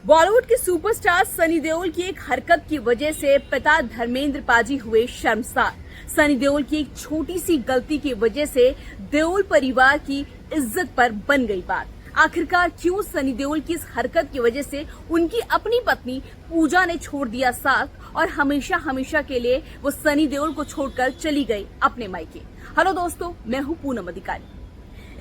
बॉलीवुड के सुपरस्टार सनी देओल की एक हरकत की वजह से पिता धर्मेंद्र पाजी हुए शर्मसार। सनी देओल की एक छोटी सी गलती की वजह से देओल परिवार की इज्जत पर बन गई बात। आखिरकार क्यों सनी देओल की इस हरकत की वजह से उनकी अपनी पत्नी पूजा ने छोड़ दिया साथ और हमेशा हमेशा के लिए वो सनी देओल को छोड़कर चली गई अपने मायके। हेलो दोस्तों, मैं हूं पूनम अधिकारी।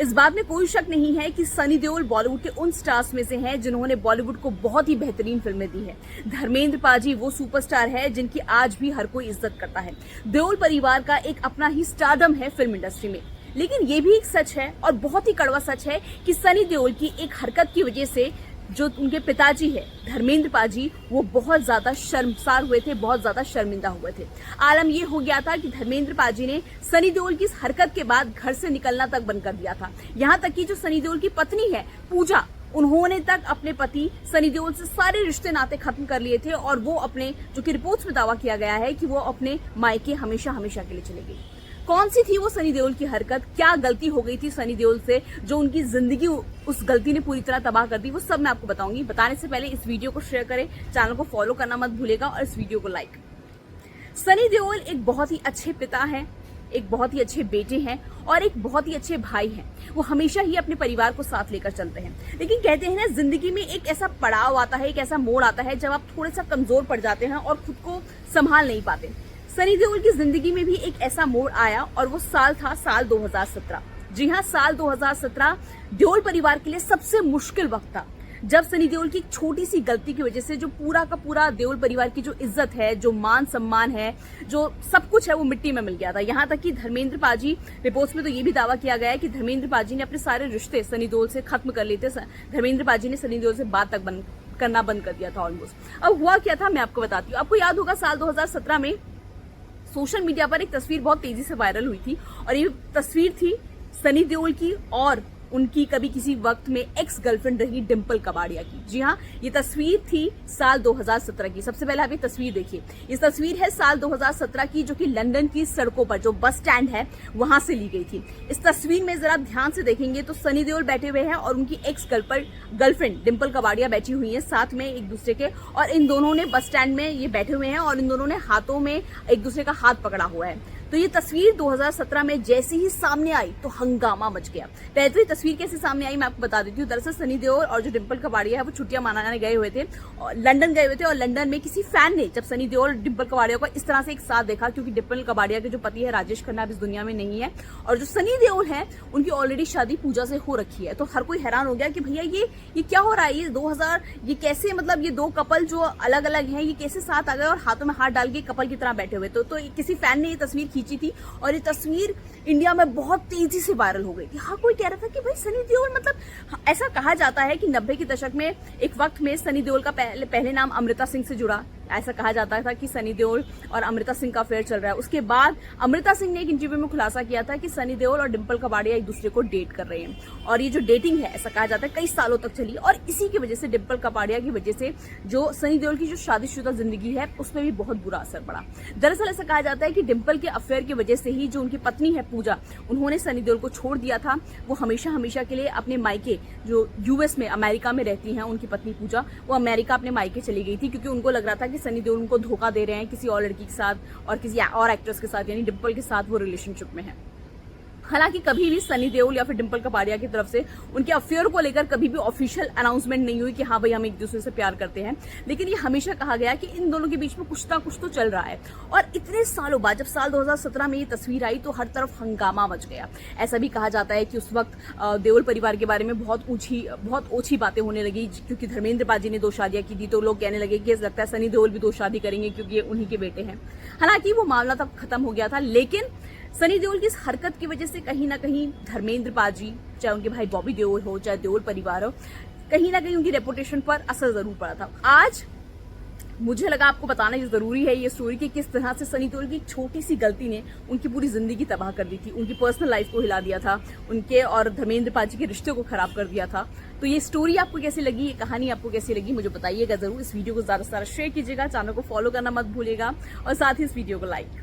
इस बात में कोई शक नहीं है कि सनी देओल बॉलीवुड के उन स्टार्स में से हैं जिन्होंने बॉलीवुड को बहुत ही बेहतरीन फिल्में दी है। धर्मेंद्र पाजी वो सुपरस्टार है जिनकी आज भी हर कोई इज्जत करता है। देओल परिवार का एक अपना ही स्टारडम है फिल्म इंडस्ट्री में। लेकिन ये भी एक सच है और बहुत ही कड़वा सच है कि सनी देओल की एक हरकत की वजह से जो उनके पिताजी है धर्मेंद्र पाजी, वो बहुत ज्यादा शर्मसार हुए थे, बहुत ज्यादा शर्मिंदा हुए थे। आलम ये हो गया था कि धर्मेंद्र पाजी ने सनी देओल की इस हरकत के बाद घर से निकलना तक बंद कर दिया था। यहाँ तक कि जो सनी देओल की पत्नी है पूजा, उन्होंने तक अपने पति सनी देओल से सारे रिश्ते नाते खत्म कर लिए थे और वो अपने जो कि रिपोर्ट्स में दावा किया गया है कि वो अपने मायके हमेशा हमेशा के लिए चले गई। कौन सी थी वो सनी देओल की हरकत, क्या गलती हो गई थी सनी देओल से जो उनकी जिंदगी उस गलती ने पूरी तरह तबाह कर दी, वो सब मैं आपको बताऊंगी। बताने से पहले इस वीडियो को शेयर करें, चैनल को फॉलो करना मत भूलेगा और इस वीडियो को लाइक। सनी देओल एक बहुत ही अच्छे पिता हैं, एक बहुत ही अच्छे बेटे हैं और एक बहुत ही अच्छे भाई हैं। वो हमेशा ही अपने परिवार को साथ लेकर चलते हैं। लेकिन कहते हैं ना, जिंदगी में एक ऐसा पड़ाव आता है, एक ऐसा मोड़ आता है जब आप थोड़े सा कमजोर पड़ जाते हैं और खुद को संभाल नहीं पाते। सनी देओल की जिंदगी में भी एक ऐसा मोड़ आया और वो साल था साल 2017। जी हाँ, साल 2017 देओल परिवार के लिए सबसे मुश्किल वक्त था, जब सनी देओल की एक छोटी सी गलती की वजह से जो पूरा का पूरा देओल परिवार की जो इज्जत है, जो मान सम्मान है, जो सब कुछ है, वो मिट्टी में मिल गया था। यहाँ तक कि धर्मेंद्र पाजी, रिपोर्ट्स में तो ये भी दावा किया गया है कि धर्मेंद्र पाजी ने अपने सारे रिश्ते सनी देओल से खत्म कर लिए थे। धर्मेंद्र पाजी ने सनी देओल से बात तक करना बंद कर दिया था ऑलमोस्ट। अब हुआ क्या था मैं आपको बताती हूँ। आपको याद होगा साल 2017 में सोशल मीडिया पर एक तस्वीर बहुत तेजी से वायरल हुई थी और ये तस्वीर थी सनी देओल की और उनकी कभी किसी वक्त में एक्स गर्लफ्रेंड रही डिंपल कबाड़िया की। जी हाँ, ये तस्वीर थी साल 2017 की। सबसे पहले आप ये तस्वीर देखिए। इस तस्वीर है साल 2017 की, जो कि लंदन की सड़कों पर जो बस स्टैंड है वहां से ली गई थी। इस तस्वीर में जरा ध्यान से देखेंगे तो सनी देओल बैठे हुए हैं और उनकी एक्स गर्लफ्रेंड डिंपल कबाड़िया बैठी हुई है साथ में एक दूसरे के, और इन दोनों ने बस स्टैंड में ये बैठे हुए हैं और इन दोनों ने हाथों में एक दूसरे का हाथ पकड़ा हुआ है। तो ये तस्वीर 2017 में जैसे ही सामने आई तो हंगामा मच गया। पहले तो ये तस्वीर कैसे सामने आई मैं आपको बता देती हूँ। दरअसल सनी देओल और जो डिंपल कबाड़िया है वो छुट्टियां मनाने गए हुए थे, लंदन गए हुए थे, और लंदन में किसी फैन ने जब सनी देओल और डिंपल कबाड़िया को इस तरह से एक साथ देखा, क्योंकि डिंपल कबाड़िया के जो पति है राजेश खन्ना अब इस दुनिया में नहीं है और जो सनी देओल है उनकी ऑलरेडी शादी पूजा से हो रखी है। तो हर कोई हैरान हो गया कि भैया ये क्या हो रहा है, ये कैसे, मतलब ये दो कपल जो अलग अलग हैं ये कैसे साथ आ गए और हाथों में हाथ डाल के कपल की तरह बैठे हुए। तो किसी फैन ने ये तस्वीर खींची थी और तस्वीर इंडिया में बहुत तेजी से वायरल हो गई थी। हाँ, कोई कह रहा था कि भाई सनी देओल, मतलब ऐसा कहा जाता है कि 90 के दशक में एक वक्त में सनी देओल का पहले नाम अमृता सिंह से जुड़ा। ऐसा कहा जाता था कि सनी देओल और अमृता सिंह का अफेयर चल रहा है। उसके बाद अमृता सिंह ने एक इंटरव्यू में खुलासा किया था कि सनी देओल और डिंपल कबाड़िया एक दूसरे को डेट कर रहे हैं और ये जो डेटिंग है ऐसा कहा जाता है कई सालों तक चली और इसी की वजह से डिंपल कबाड़िया की वजह से जो सनी देओल की जो शादीशुदा जिंदगी है उसमें भी बहुत बुरा असर पड़ा। दरअसल ऐसा कहा जाता है कि डिंपल के अफेयर की वजह से ही जो उनकी पत्नी है पूजा, उन्होंने सनी देओल को छोड़ दिया था। वो हमेशा हमेशा के लिए अपने मायके जो यूएस में अमेरिका में रहती हैं उनकी पत्नी पूजा, वो अमेरिका अपने मायके चली गई थी क्योंकि उनको लग रहा था कि सनी देओल उनको धोखा दे रहे हैं किसी और लड़की के साथ और किसी और एक्ट्रेस के साथ, यानी डिंपल के साथ वो रिलेशनशिप में है। हालांकि कभी भी सनी देओल या फिर डिंपल कबाड़िया की तरफ से उनके अफेयर को लेकर कभी भी ऑफिशियल अनाउंसमेंट नहीं हुई कि हाँ भाई हम एक दूसरे से प्यार करते हैं, लेकिन ये हमेशा कहा गया कि इन दोनों के बीच में कुछ ना कुछ तो चल रहा है। और इतने सालों बाद जब साल 2017 में ये तस्वीर आई तो हर तरफ हंगामा मच गया। ऐसा भी कहा जाता है कि उस वक्त देओल परिवार के बारे में बहुत ओछी बातें होने लगी, क्योंकि धर्मेंद्र पाजी ने 2 शादियां की थी तो लोग कहने लगे कि लगता है सनी देओल भी 2 शादी करेंगे क्योंकि ये उन्हीं के बेटे हैं। हालांकि वो मामला तब खत्म हो गया था, लेकिन सनी देओल की इस हरकत की वजह से कहीं ना कहीं धर्मेंद्र पाजी, चाहे उनके भाई बॉबी देओल हो, चाहे देओल परिवार हो, कहीं ना कहीं उनकी रेपुटेशन पर असर जरूर पड़ा था। आज मुझे लगा आपको बताना ये जरूरी है ये स्टोरी कि किस तरह से सनी देओल की एक छोटी सी गलती ने उनकी पूरी जिंदगी तबाह कर दी थी, उनकी पर्सनल लाइफ को हिला दिया था, उनके और धर्मेंद्र पाजी के रिश्ते को खराब कर दिया था। तो ये स्टोरी आपको कैसी लगी, ये कहानी आपको कैसी लगी, मुझे बताइएगा जरूर। इस वीडियो को ज्यादा से ज्यादा शेयर कीजिएगा, चैनल को फॉलो करना मत भूलिएगा और साथ ही इस वीडियो को लाइक